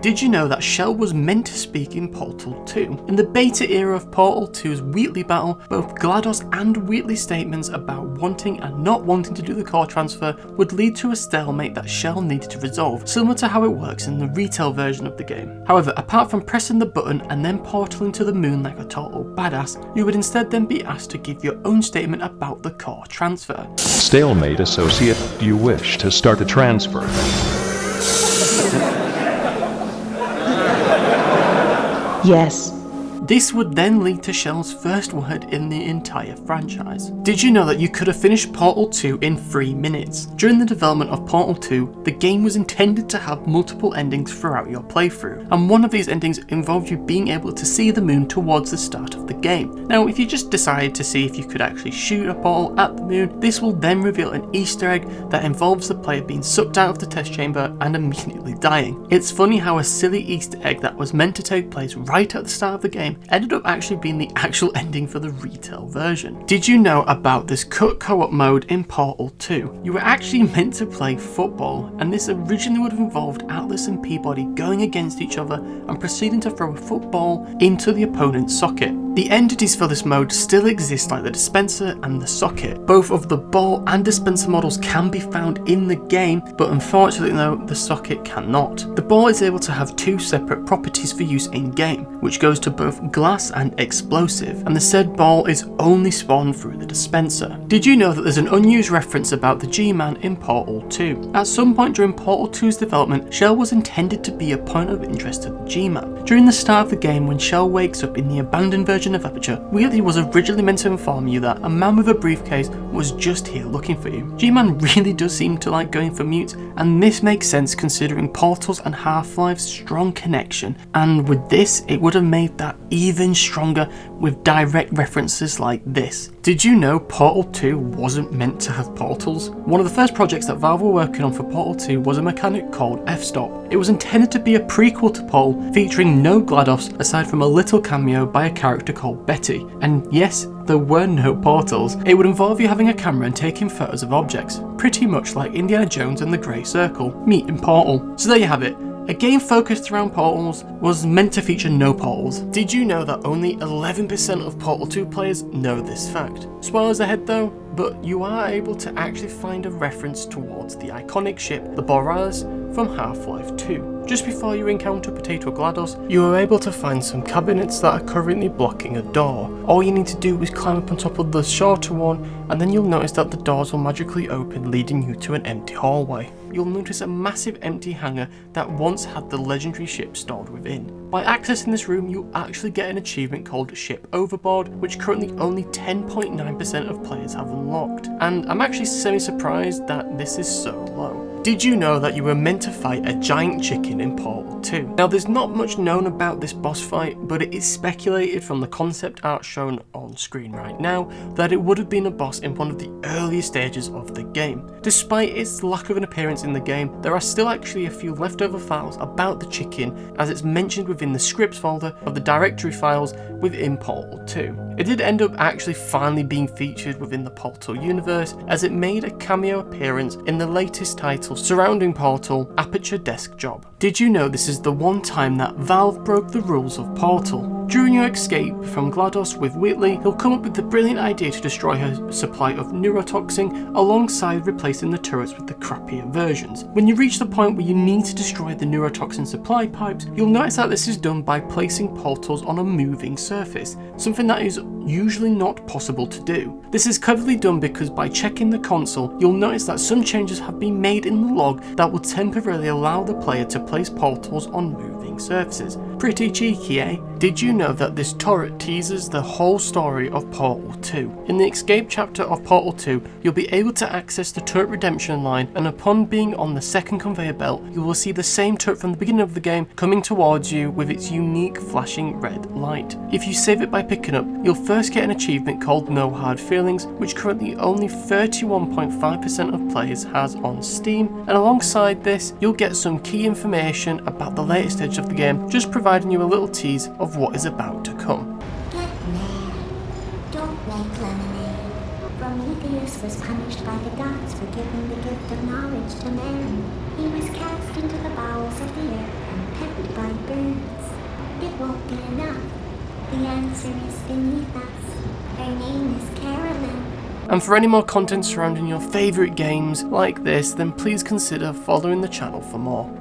Did you know that Chell was meant to speak in Portal 2? In the beta era of Portal 2's Wheatley battle, both GLaDOS and Wheatley's statements about wanting and not wanting to do the core transfer would lead to a stalemate that Chell needed to resolve, similar to how it works in the retail version of the game. However, apart from pressing the button and then portaling to the moon like a total badass, you would instead then be asked to give your own statement about the core transfer. Stalemate, associate. Do you wish to start a transfer? Yes. This would then lead to Chell's first word in the entire franchise. Did you know that you could have finished Portal 2 in 3 minutes? During the development of Portal 2, the game was intended to have multiple endings throughout your playthrough, and one of these endings involved you being able to see the moon towards the start of the game. Now, if you just decided to see if you could actually shoot a portal at the moon, this will then reveal an Easter egg that involves the player being sucked out of the test chamber and immediately dying. It's funny how a silly Easter egg that was meant to take place right at the start of the game ended up actually being the actual ending for the retail version. Did you know about this cut co-op mode in Portal 2? You were actually meant to play football, and this originally would have involved Atlas and Peabody going against each other and proceeding to throw a football into the opponent's socket. The entities for this mode still exist, like the dispenser and the socket. Both of the ball and dispenser models can be found in the game, but unfortunately though, the socket cannot. The ball is able to have 2 separate properties for use in game, which goes to both glass and explosive, and the said ball is only spawned through the dispenser. Did you know that there's an unused reference about the G-Man in Portal 2? At some point during Portal 2's development, Chell was intended to be a point of interest to the G-Man. During the start of the game, when Chell wakes up in the abandoned version of Aperture, Wheatley was originally meant to inform you that a man with a briefcase was just here looking for you. G-Man really does seem to like going for mute, and this makes sense considering Portal's and Half-Life's strong connection, and with this it would have made that even stronger with direct references like this. Did you know Portal 2 wasn't meant to have portals? One of the first projects that Valve were working on for Portal 2 was a mechanic called F-Stop. It was intended to be a prequel to Portal, featuring no GLaDOS aside from a little cameo by a character called Betty. And yes, there were no portals. It would involve you having a camera and taking photos of objects, pretty much like Indiana Jones and the Grey Circle, meet in Portal. So there you have it. A game focused around portals was meant to feature no portals. Did you know that only 11% of Portal 2 players know this fact? Spoilers ahead though, but you are able to actually find a reference towards the iconic ship, the Borealis, from Half-Life 2. Just before you encounter Potato GLaDOS, you are able to find some cabinets that are currently blocking a door. All you need to do is climb up on top of the shorter one, and then you'll notice that the doors will magically open, leading you to an empty hallway. You'll notice a massive empty hangar that once had the legendary ship stored within. By accessing this room, you actually get an achievement called Ship Overboard, which currently only 10.9% of players have unlocked. And I'm actually semi-surprised that this is so low. Did you know that you were meant to fight a giant chicken in Portal 2? Now there's not much known about this boss fight, but it is speculated from the concept art shown on screen right now that it would have been a boss in one of the earlier stages of the game. Despite its lack of an appearance in the game, there are still actually a few leftover files about the chicken, as it's mentioned within the scripts folder of the directory files within Portal 2. It did end up actually finally being featured within the Portal universe, as it made a cameo appearance in the latest title surrounding Portal, Aperture Desk Job. Did you know this is the one time that Valve broke the rules of Portal? During your escape from GLaDOS with Wheatley, he'll come up with the brilliant idea to destroy her supply of neurotoxin alongside replacing the turrets with the crappier versions. When you reach the point where you need to destroy the neurotoxin supply pipes, you'll notice that this is done by placing portals on a moving surface, something that is usually not possible to do. This is cleverly done because by checking the console, you'll notice that some changes have been made in the log that will temporarily allow the player to place portals on moving surfaces. Pretty cheeky, eh? Did you know that this turret teases the whole story of Portal 2? In the escape chapter of Portal 2, you'll be able to access the turret redemption line, and upon being on the second conveyor belt, you will see the same turret from the beginning of the game coming towards you with its unique flashing red light. If you save it by picking up, you'll first get an achievement called No Hard Feelings, which currently only 31.5% of players has on Steam, and alongside this, you'll get some key information about the latest stage of the game, just providing you a little tease of what is about to come. Get mad. Don't make lemonade. Prometheus was punished by the gods for giving the gift of knowledge to man. He was cast into the bowels of the earth and pecked by The answer is beneath us. Her name is Carolyn. And for any more content surrounding your favourite games like this, then please consider following the channel for more.